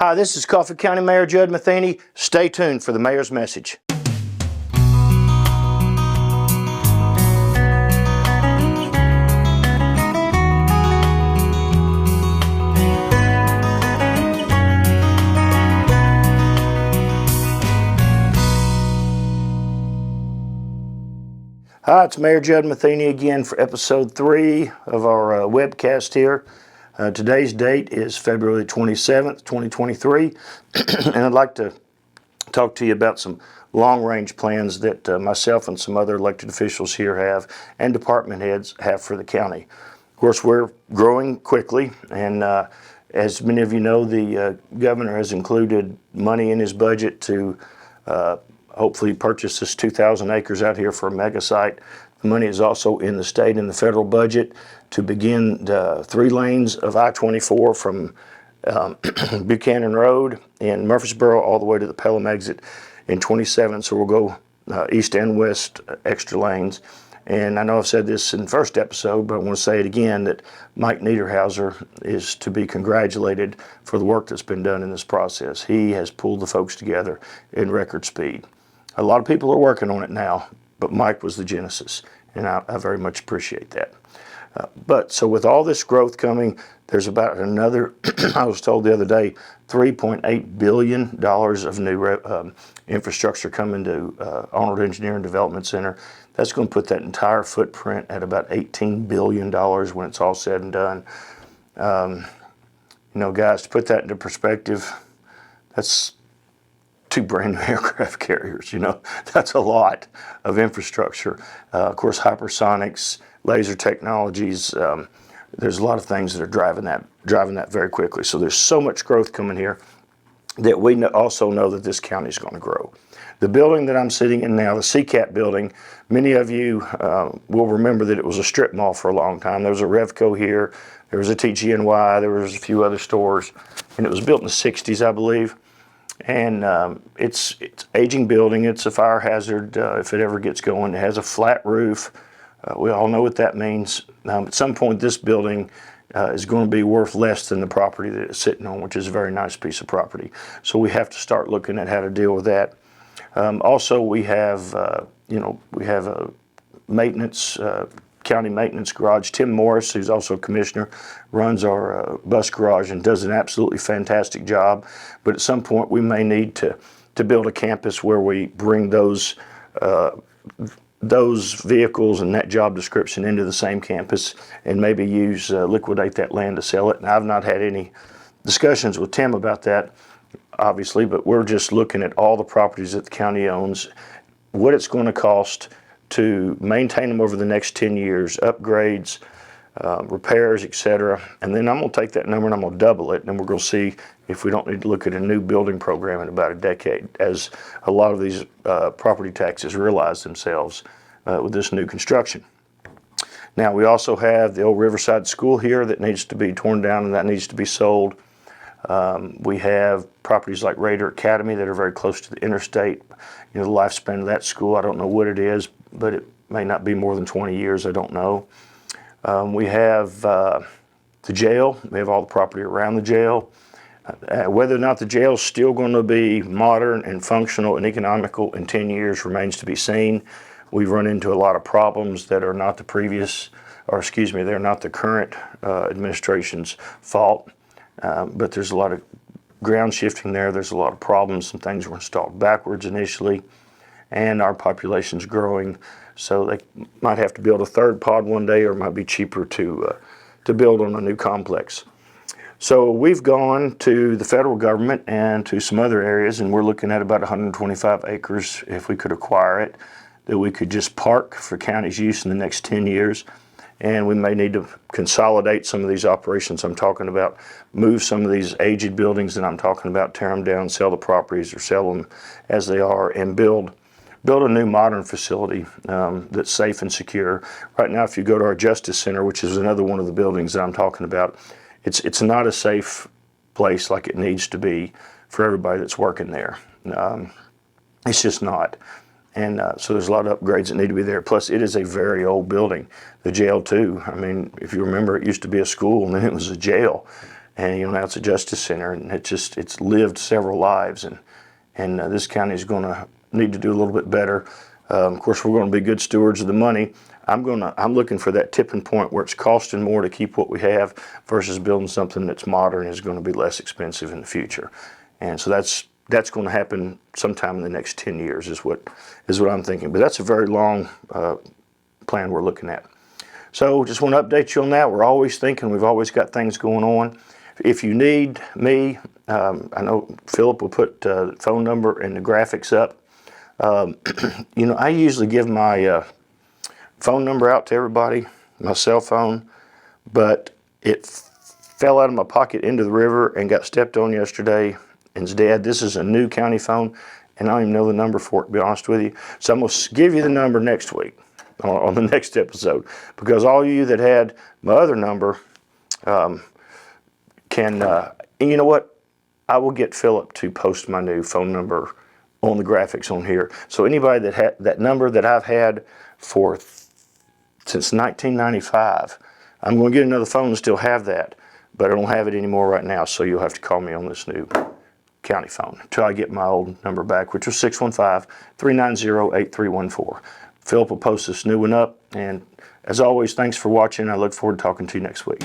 Hi, this is Coffee County Mayor Judd Matheny. Stay tuned for the mayor's message. Hi, it's Mayor Judd Matheny again for episode 3 of our webcast here. Today's date is February 27th, 2023, and I'd like to talk to you about some long-range plans that myself and some other elected officials here have and department heads have for the county. Of course, we're growing quickly, and as many of you know, the governor has included money in his budget to hopefully purchase this 2,000 acres out here for a mega site. The money is also in the state and the federal budget to begin 3 lanes of I-24 from Buchanan Road in Murfreesboro all the way to the Pelham exit in 27. So we'll go east and west extra lanes. And I know I've said this in the first episode, but I want to say it again that Mike Niederhauser is to be congratulated for the work that's been done in this process. He has pulled the folks together in record speed. A lot of people are working on it now, but Mike was the genesis, and I very much appreciate that. So with all this growth coming, there's about another, I was told the other day, $3.8 billion of new infrastructure coming to Arnold Engineering Development Center. That's going to put that entire footprint at about $18 billion when it's all said and done. Guys, to put that into perspective, that's 2 brand new aircraft carriers. That's a lot of infrastructure. Of course, hypersonics, laser technologies. There's a lot of things that are driving that very quickly. So there's so much growth coming here that we also know that this county is going to grow. The building that I'm sitting in now, the CCAP building, many of you will remember that it was a strip mall for a long time. There was a Revco here, there was a TGNY, there was a few other stores, and it was built in the 60s, I believe. And it's aging building. It's a fire hazard if it ever gets going. It has a flat roof. We all know what that means. At some point, this building is going to be worth less than the property that it's sitting on, which is a very nice piece of property. So we have to start looking at how to deal with that. Also, we have a maintenance, county maintenance garage. Tim Morris, who's also a commissioner, runs our bus garage and does an absolutely fantastic job. But at some point, we may need to build a campus where we bring those vehicles and that job description into the same campus and maybe liquidate that land to sell it. And I've not had any discussions with Tim about that, obviously, but we're just looking at all the properties that the county owns, what it's going to cost to maintain them over the next 10 years, upgrades, repairs, etc. And then I'm going to take that number and I'm going to double it, and we're going to see if we don't need to look at a new building program in about a decade, as a lot of these property taxes realize themselves with this new construction. Now, we also have the old Riverside School here that needs to be torn down and that needs to be sold. We have properties like Raider Academy that are very close to the interstate. The lifespan of that school, I don't know what it is, but it may not be more than 20 years, I don't know. We have the jail. We have all the property around the jail. Whether or not the jail is still going to be modern and functional and economical in 10 years remains to be seen. We've run into a lot of problems that are not they're not the current administration's fault. But there's a lot of ground shifting there. There's a lot of problems. Some things were installed backwards initially, and our population's growing. So they might have to build a 3rd pod one day, or it might be cheaper to build on a new complex. So we've gone to the federal government and to some other areas, and we're looking at about 125 acres if we could acquire it, that we could just park for county's use in the next 10 years. And we may need to consolidate some of these operations I'm talking about, move some of these aged buildings that I'm talking about, tear them down, sell the properties or sell them as they are, and build a new modern facility that's safe and secure. Right now, if you go to our Justice Center, which is another one of the buildings that I'm talking about, it's not a safe place like it needs to be for everybody that's working there. It's just not. And so there's a lot of upgrades that need to be there. Plus, it is a very old building. The jail, too. I mean, if you remember, it used to be a school, and then it was a jail. and now it's a justice center, and it's lived several lives, and this county is going to need to do a little bit better. Of course, we're going to be good stewards of the money. I'm looking for that tipping point where it's costing more to keep what we have versus building something that's modern and is going to be less expensive in the future. And so that's going to happen sometime in the next 10 years is what I'm thinking. But that's a very long plan we're looking at. So just want to update you on that. We're always thinking. We've always got things going on. If you need me, I know Philip will put the phone number and the graphics up. I usually give my phone number out to everybody, my cell phone, but it fell out of my pocket into the river and got stepped on yesterday. And it's dead. This is a new county phone, and I don't even know the number for it, to be honest with you. So I'm going to give you the number next week on the next episode, because all you that had my other number can, and you know what? I will get Philip to post my new phone number on the graphics on here. So anybody that had that number that I've had since 1995, I'm going to get another phone and still have that, but I don't have it anymore right now, so you'll have to call me on this new county phone until I get my old number back, which was 615-390-8314. Philip will post this new one up, and as always, thanks for watching. I look forward to talking to you next week.